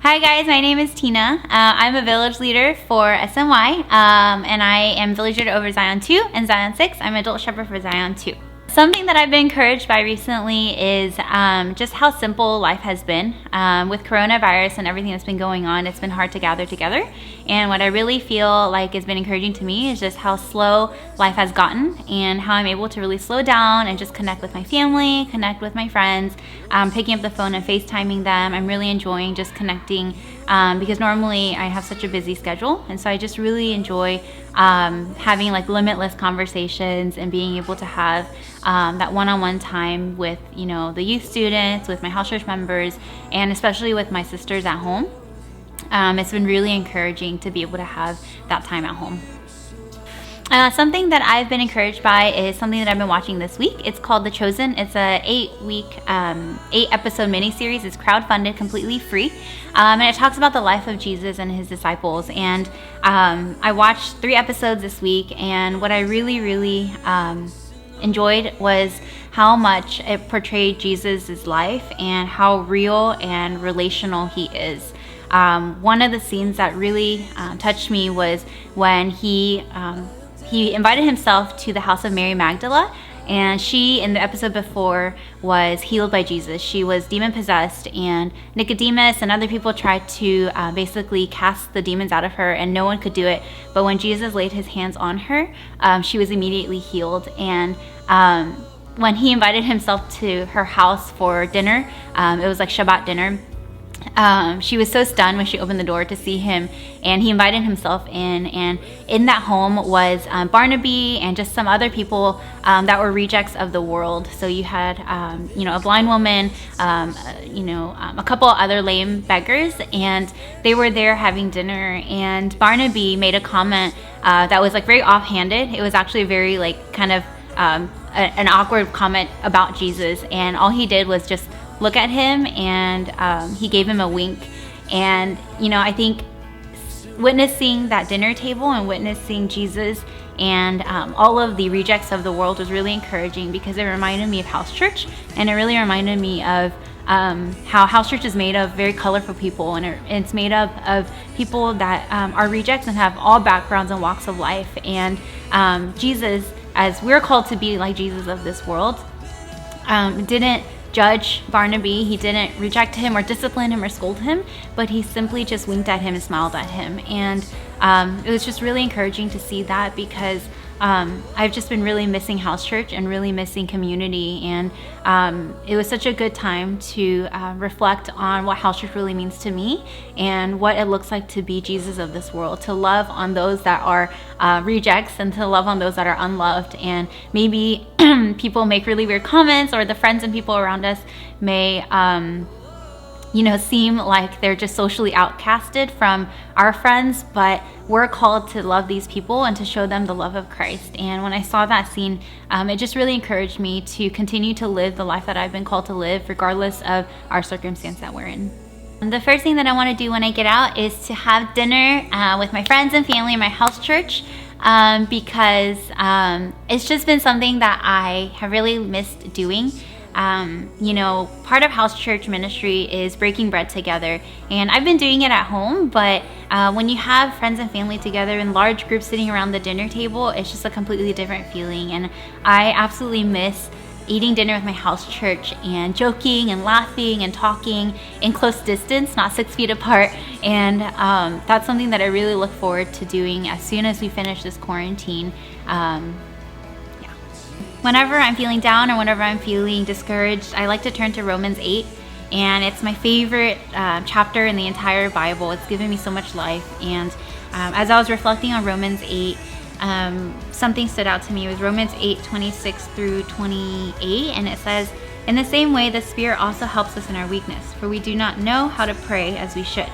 Hi guys, my name is Tina. I'm a village leader for SNY, and I am village leader over Zion 2 and Zion 6. I'm adult shepherd for Zion 2. Something that I've been encouraged by recently is just how simple life has been. With coronavirus and everything that's been going on, it's been hard to gather together. And what I really feel like has been encouraging to me is just how slow life has gotten and how I'm able to really slow down and just connect with my family, connect with my friends, picking up the phone and FaceTiming them. I'm really enjoying just connecting because normally I have such a busy schedule. And so I just really enjoy having like limitless conversations and being able to have that one-on-one time with, the youth students, with my house church members, and especially with my sisters at home. It's been really encouraging to be able to have that time at home. Something that I've been encouraged by is something that I've been watching this week. It's called The Chosen. It's a 8-episode miniseries. It's crowdfunded, completely free, and it talks about the life of Jesus and his disciples. And I watched 3 episodes this week, and what I really enjoyed was how much it portrayed Jesus' life and how real and relational he is. One of the scenes that really touched me was when he invited himself to the house of Mary Magdala, and she, in the episode before, was healed by Jesus. She was demon possessed, and Nicodemus and other people tried to basically cast the demons out of her, and no one could do it. But when Jesus laid his hands on her, she was immediately healed. And when he invited himself to her house for dinner, it was like Shabbat dinner. She was so stunned when she opened the door to see him, and he invited himself in. And in that home was Barnaby and just some other people that were rejects of the world. So you had, a blind woman, a couple other lame beggars, and they were there having dinner. And Barnaby made a comment that was like very offhanded. It was actually very like kind of an awkward comment about Jesus, and all he did was just look at him, and he gave him a wink. And I think witnessing that dinner table and witnessing Jesus and all of the rejects of the world was really encouraging, because it reminded me of house church, and it really reminded me of how house church is made of very colorful people, and it's made up of people that are rejects and have all backgrounds and walks of life. And Jesus, as we're called to be like Jesus of this world, didn't judge Barnaby. He didn't reject him or discipline him or scold him, but he simply just winked at him and smiled at him. And it was just really encouraging to see that, because I've just been really missing house church and really missing community. And it was such a good time to reflect on what house church really means to me and what it looks like to be Jesus of this world, to love on those that are rejects and to love on those that are unloved. And maybe people make really weird comments, or the friends and people around us may seem like they're just socially outcasted from our friends, but we're called to love these people and to show them the love of Christ. And when I saw that scene, it just really encouraged me to continue to live the life that I've been called to live, regardless of our circumstance that we're in. And the first thing that I want to do when I get out is to have dinner with my friends and family in my house church, because it's just been something that I have really missed doing. Part of house church ministry is breaking bread together, and I've been doing it at home, but when you have friends and family together in large groups sitting around the dinner table, it's just a completely different feeling. And I absolutely miss eating dinner with my house church and joking and laughing and talking in close distance, not 6 feet apart. And that's something that I really look forward to doing as soon as we finish this quarantine. Whenever I'm feeling down or whenever I'm feeling discouraged, I like to turn to Romans 8, and it's my favorite chapter in the entire Bible. It's given me so much life. And as I was reflecting on Romans 8, something stood out to me. It was Romans 8:26 through 28, and it says, "In the same way, the Spirit also helps us in our weakness, for we do not know how to pray as we should.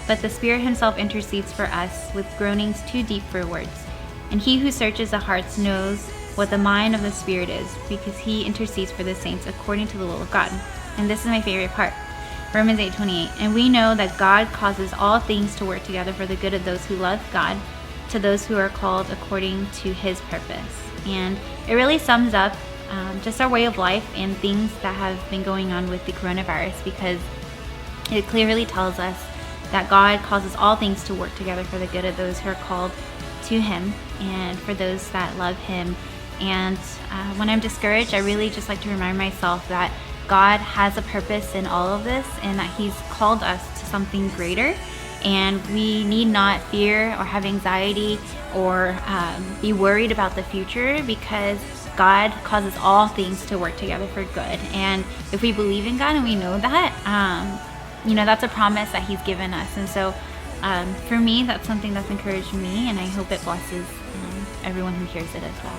But the Spirit himself intercedes for us with groanings too deep for words. And he who searches the hearts knows what the mind of the Spirit is, because he intercedes for the saints according to the will of God." And this is my favorite part. Romans 8:28, "And we know that God causes all things to work together for the good of those who love God, to those who are called according to his purpose." And it really sums up just our way of life and things that have been going on with the coronavirus, because it clearly tells us that God causes all things to work together for the good of those who are called to Him and for those that love Him. And when I'm discouraged, I really just like to remind myself that God has a purpose in all of this and that He's called us to something greater. And we need not fear or have anxiety or be worried about the future, because God causes all things to work together for good. And if we believe in God and we know that, that's a promise that He's given us. And so for me, that's something that's encouraged me, and I hope it blesses everyone who hears it as well.